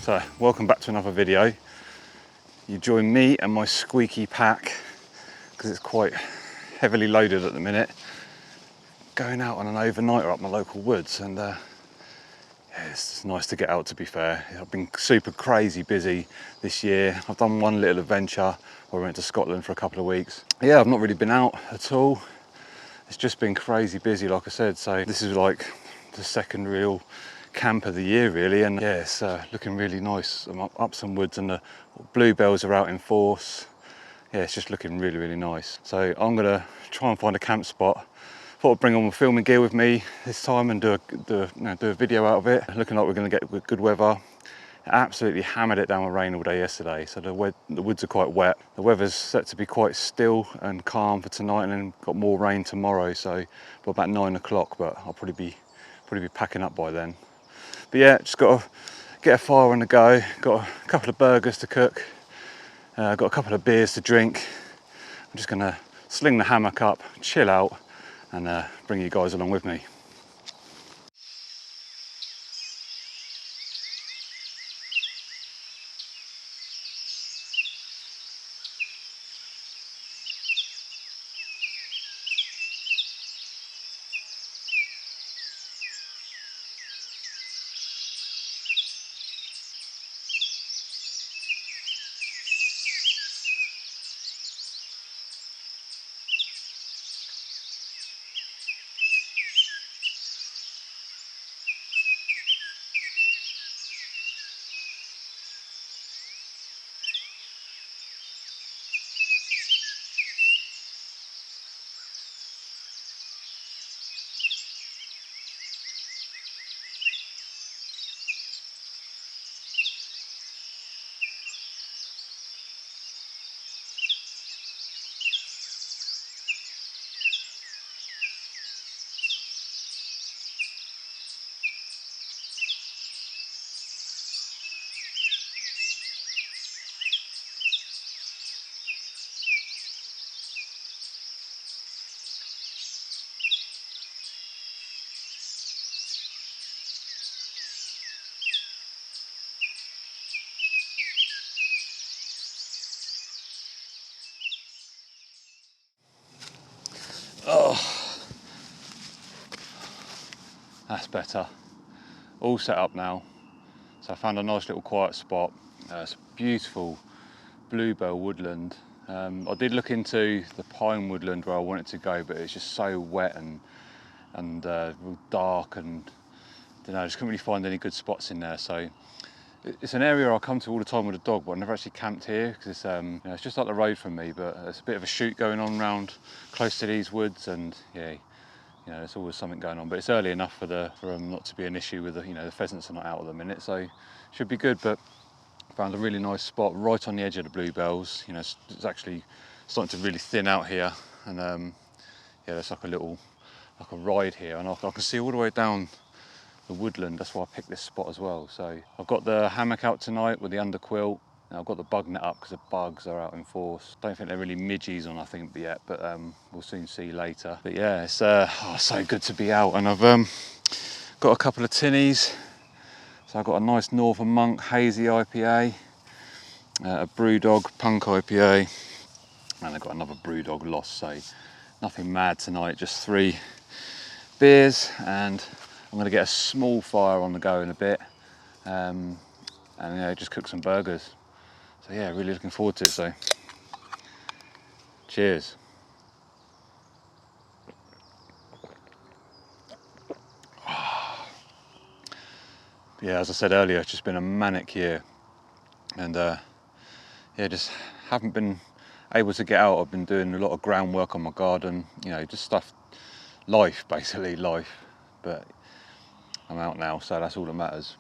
So, welcome back to another video. You join me and my squeaky pack, because it's quite heavily loaded at the minute, going out on an overnighter up my local woods, and yeah, it's nice to get out, to be fair. I've been super crazy busy this year. I've done one little adventure where I went to Scotland for a couple of weeks. Yeah, I've not really been out at all. It's just been crazy busy, like I said, so this is like the second real camp of the year really, and yeah, it's looking really nice. I'm up some woods and the bluebells are out in force. Yeah, it's just looking really nice. So I'm gonna try and find a camp spot. Thought I'd bring all my filming gear with me this time and do a video out of it. Looking like we're gonna get good weather. Absolutely hammered it down with rain all day yesterday, so the woods are quite wet. The weather's set to be quite still and calm for tonight, and then got more rain tomorrow, so by about 9 o'clock, but I'll probably be packing up by then. But yeah, just got to get a fire on the go, got a couple of burgers to cook, got a couple of beers to drink. I'm just gonna sling the hammock up, chill out, and bring you guys along with me. Oh, that's better. All set up now. So I found a nice little quiet spot. It's a beautiful bluebell woodland. I did look into the pine woodland where I wanted to go, but it's just so wet and real dark, and I just couldn't really find any good spots in there. So it's an area I come to all the time with a dog, but I've never actually camped here because it's it's just up the road from me. But there's a bit of a shoot going on around close to these woods, and yeah, there's always something going on. But it's early enough for not to be an issue with the pheasants are not out at the minute, so should be good. But found a really nice spot right on the edge of the bluebells. It's actually starting to really thin out here, and yeah, there's like a ride here, and I can see all the way down the woodland. That's why I picked this spot as well. So I've got the hammock out tonight with the underquilt. Now I've got the bug net up because the bugs are out in force. Don't think they're really midges on, I think, yet, but we'll soon see later. But yeah, it's so good to be out, and I've got a couple of tinnies. So I've got a nice Northern Monk hazy IPA, a Brewdog Punk IPA, and I've got another Brewdog Lost. So nothing mad tonight, just 3 beers, and I'm going to get a small fire on the go in a bit, and just cook some burgers. So yeah, really looking forward to it. So cheers. Yeah, as I said earlier, it's just been a manic year, and yeah, just haven't been able to get out. I've been doing a lot of groundwork on my garden, just stuff, basically life. But I'm out now, so that's all that matters.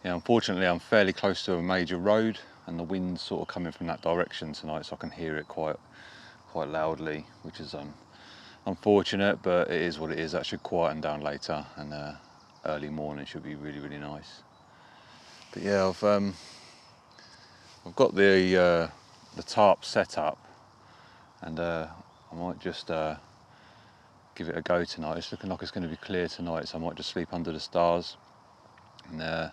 Yeah, unfortunately, I'm fairly close to a major road, and the wind's sort of coming from that direction tonight, so I can hear it quite loudly, which is unfortunate, but it is what it is. That should quieten down later, and early morning should be really nice. But yeah, I've got the tarp set up, and I might just give it a go tonight. It's looking like it's going to be clear tonight, so I might just sleep under the stars. And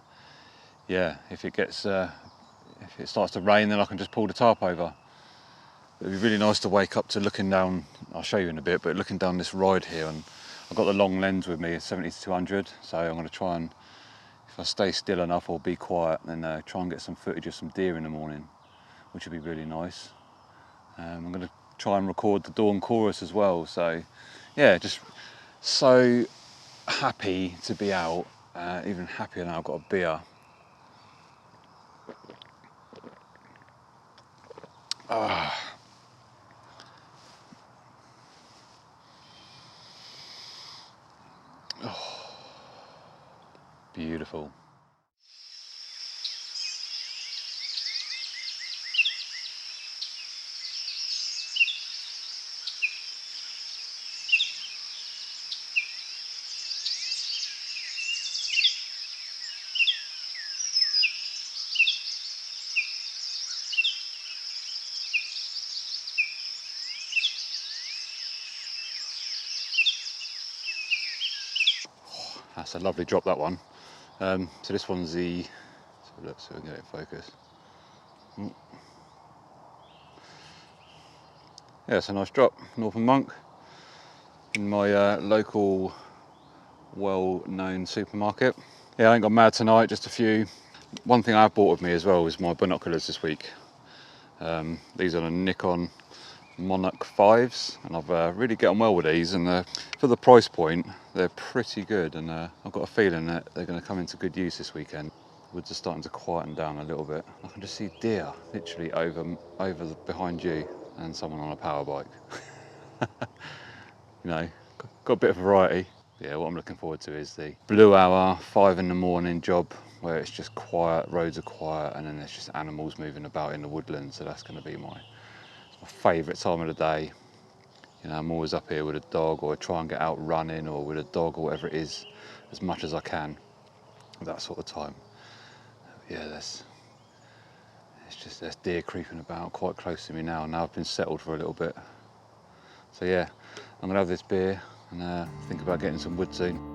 yeah, if it gets if it starts to rain, then I can just pull the tarp over. It'd be really nice to wake up to looking down. I'll show you in a bit, but looking down this ride here, and I've got the long lens with me, 70 to 200. So I'm going to try and, if I stay still enough or be quiet, then try and get some footage of some deer in the morning, which would be really nice. I'm going to try and record the dawn chorus as well. So yeah, just so happy to be out. Even happier now I've got a beer. Beautiful. That's a lovely drop, that one. So this one's the, let's see if we can get it in focus. Yeah, it's a nice drop. Northern Monk in my local well-known supermarket. Yeah, I ain't gone mad tonight, just a few. One thing I've bought with me as well is my binoculars this week. These are the Nikon Monarch 5s, and I've really get on well with these, and for the price point they're pretty good, and I've got a feeling that they're going to come into good use this weekend. Woods are starting to quieten down a little bit. I can just see deer literally behind you, and someone on a power bike. You know, got a bit of variety. Yeah, what I'm looking forward to is the blue hour, 5 in the morning job, where it's just quiet, roads are quiet, and then there's just animals moving about in the woodlands. So that's going to be my favourite time of the day. You know, I'm always up here with a dog, or I try and get out running, or with a dog, or whatever it is, as much as I can at that sort of time. Yeah, there's deer creeping about quite close to me now. Now I've been settled for a little bit. So yeah, I'm gonna have this beer and think about getting some wood soon.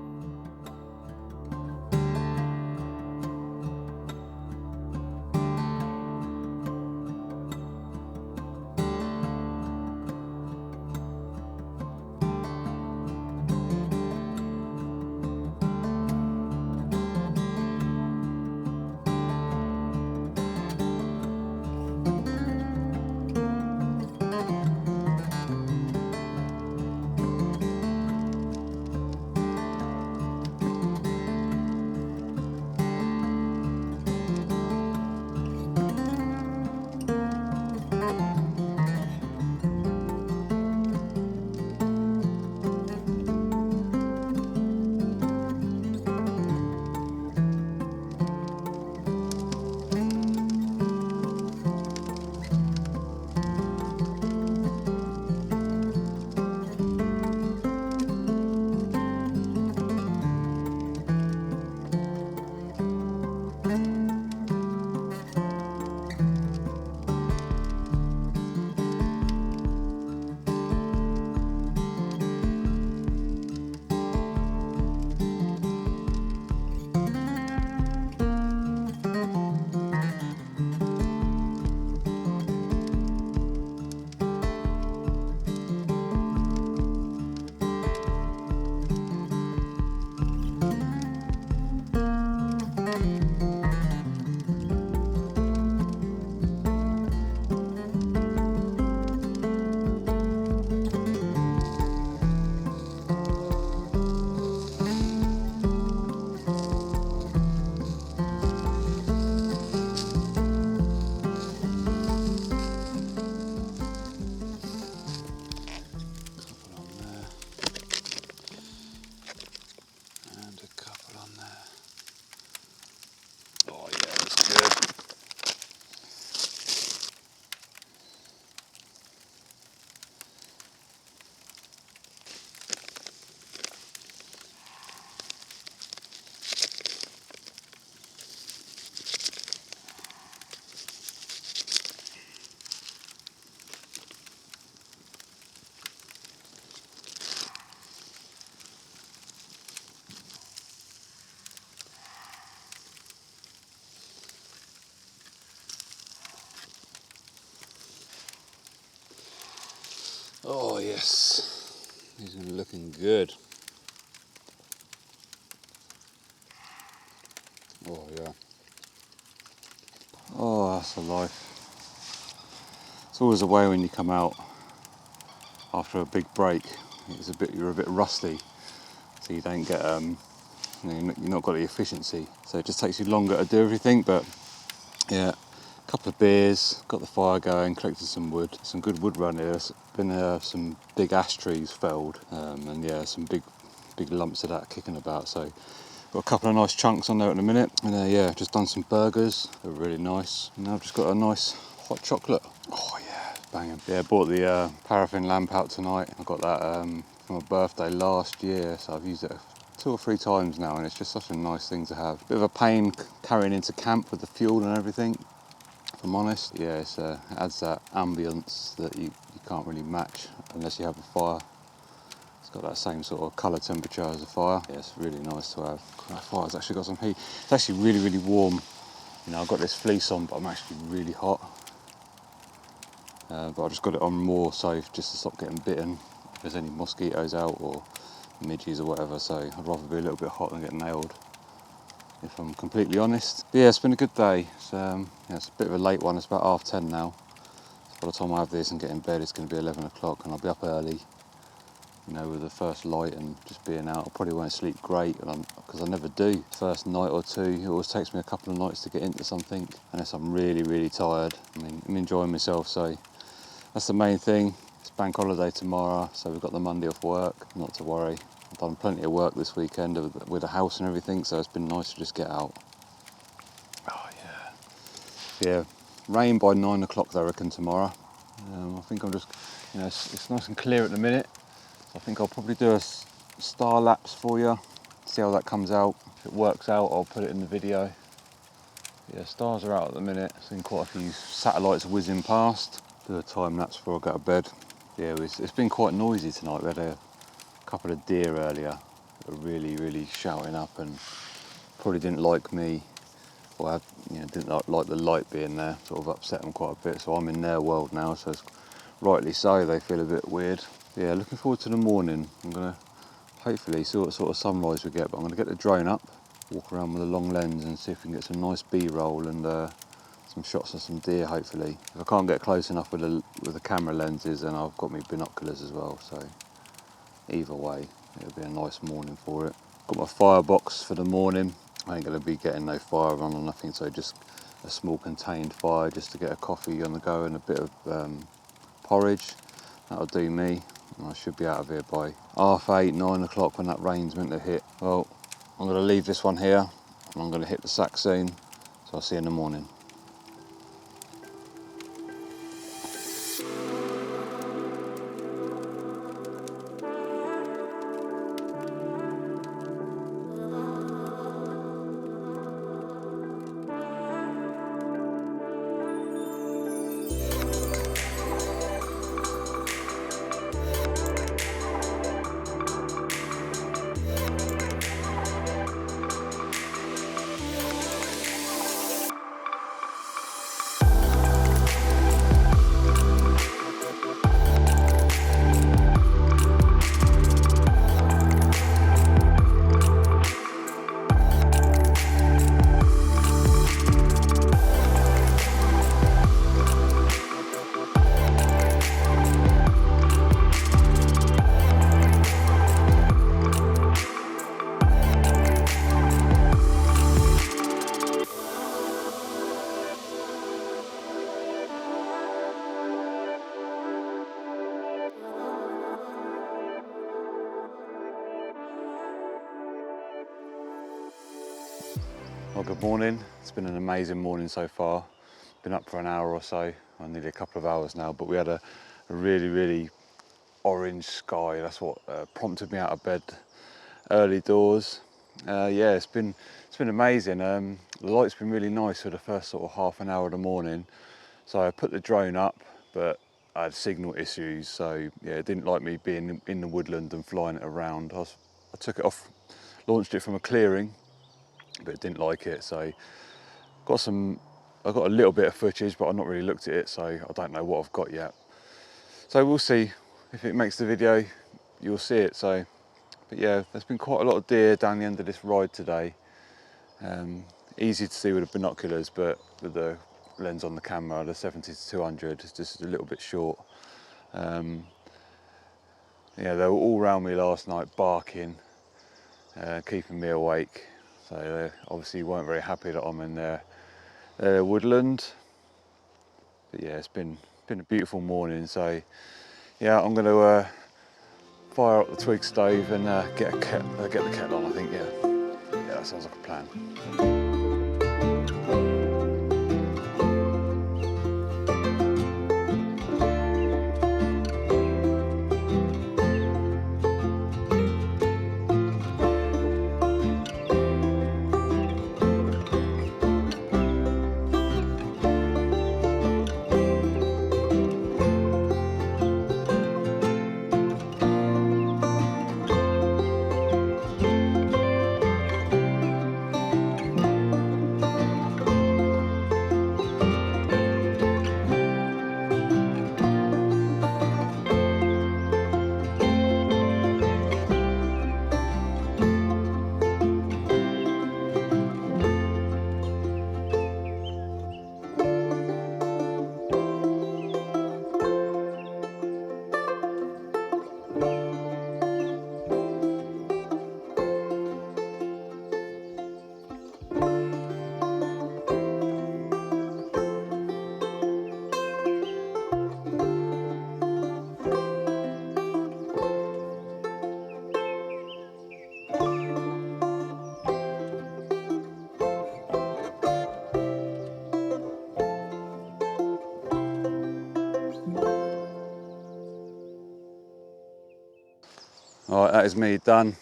Oh yes, he's looking good. Oh yeah. Oh, that's the life. It's always a way when you come out after a big break. You're a bit rusty, so you don't get you've not got the efficiency. So it just takes you longer to do everything. But yeah, a couple of beers, got the fire going, collected some wood, some good wood around here. There's been some big ash trees felled, and yeah, some big lumps of that kicking about. So got a couple of nice chunks on there at the minute, and yeah, just done some burgers. They're really nice. And now I've just got a nice hot chocolate. Oh yeah, banging. Yeah, bought the paraffin lamp out tonight. I got that for my birthday last year, so I've used it 2 or 3 times now, and it's just such a nice thing to have. Bit of a pain carrying into camp with the fuel and everything, if I'm honest. Yeah, it adds that ambience that you can't really match unless you have a fire. It's got that same sort of colour temperature as a fire. Yeah, it's really nice to have. That fire's actually got some heat. It's actually really, really warm. You know, I've got this fleece on, but I'm actually really hot. But I just got it on more so just to stop getting bitten if there's any mosquitoes out or midges or whatever. So I'd rather be a little bit hot than get nailed, if I'm completely honest. But yeah, it's been a good day. Yeah, it's a bit of a late one. It's about 10:30 now. So by the time I have this and get in bed, it's going to be 11 o'clock, and I'll be up early, you know, with the first light and just being out. I probably won't sleep great because I never do. First night or two, it always takes me a couple of nights to get into something, unless I'm really, really tired. I mean, I'm enjoying myself, so that's the main thing. It's bank holiday tomorrow, so we've got the Monday off work, not to worry. I've done plenty of work this weekend with the house and everything, so it's been nice to just get out. Oh yeah. Yeah, rain by 9 o'clock I reckon tomorrow. I think I'm just, you know, it's nice and clear at the minute. So I think I'll probably do a star lapse for you, see how that comes out. If it works out, I'll put it in the video. Yeah, stars are out at the minute. Seen quite a few satellites whizzing past. Do a time lapse before I go to bed. Yeah, it's been quite noisy tonight. We had a couple of deer earlier that were really, really shouting up and probably didn't like me, or didn't like the light being there. Sort of upset them quite a bit. So I'm in their world now, so it's rightly so. They feel a bit weird. Yeah, looking forward to the morning. I'm gonna hopefully see what sort of sunrise we get, but I'm gonna get the drone up, walk around with a long lens and see if we can get some nice B-roll and some shots of some deer, hopefully. If I can't get close enough with the camera lenses, then I've got my binoculars as well, so either way, it'll be a nice morning for it. Got my firebox for the morning. I ain't gonna be getting no fire on or nothing, so just a small contained fire just to get a coffee on the go and a bit of porridge. That'll do me, and I should be out of here by 8:30, 9 o'clock when that rain's meant to hit. Well, I'm gonna leave this one here, and I'm gonna hit the sack soon, so I'll see you in the morning. Well, good morning. It's been an amazing morning so far. Been up for an hour or so, or nearly a couple of hours now, but we had a really, really orange sky. That's what prompted me out of bed early doors. Yeah, it's been amazing. The light's been really nice for the first sort of half an hour of the morning. So I put the drone up, but I had signal issues, so yeah, it didn't like me being in the woodland and flying it around. I took it off, launched it from a clearing, but it didn't like it, so I got a little bit of footage, but I've not really looked at it, so I don't know what I've got yet. So we'll see. if it makes the video, you'll see it. So, but yeah, there's been quite a lot of deer down the end of this ride today. Easy to see with the binoculars, but with the lens on the camera, the 70 to 200 is just a little bit short. Yeah, they were all around me last night barking, keeping me awake. So they obviously weren't very happy that I'm in their woodland. But yeah, it's been a beautiful morning. So yeah, I'm going to fire up the twig stove and get the kettle on. I think yeah, that sounds like a plan. All right, that is me done.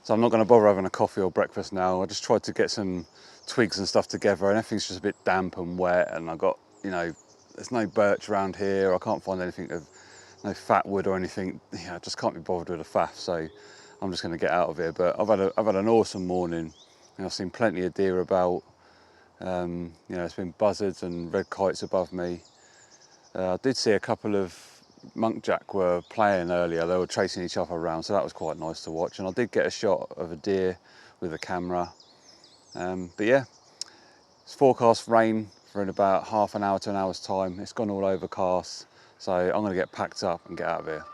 So I'm not going to bother having a coffee or breakfast now. I just tried to get some twigs and stuff together, and everything's just a bit damp and wet. And I got, you know, there's no birch around here. I can't find anything of no fat wood or anything. Yeah, I just can't be bothered with a faff. So I'm just going to get out of here. But I've had an awesome morning. And I've seen plenty of deer about. You know, it's been buzzards and red kites above me. I did see a couple of muntjac were playing earlier. They were chasing each other around, so that was quite nice to watch. And I did get a shot of a deer with a camera. But yeah, it's forecast rain for in about half an hour to an hour's time. It's gone all overcast, so I'm going to get packed up and get out of here.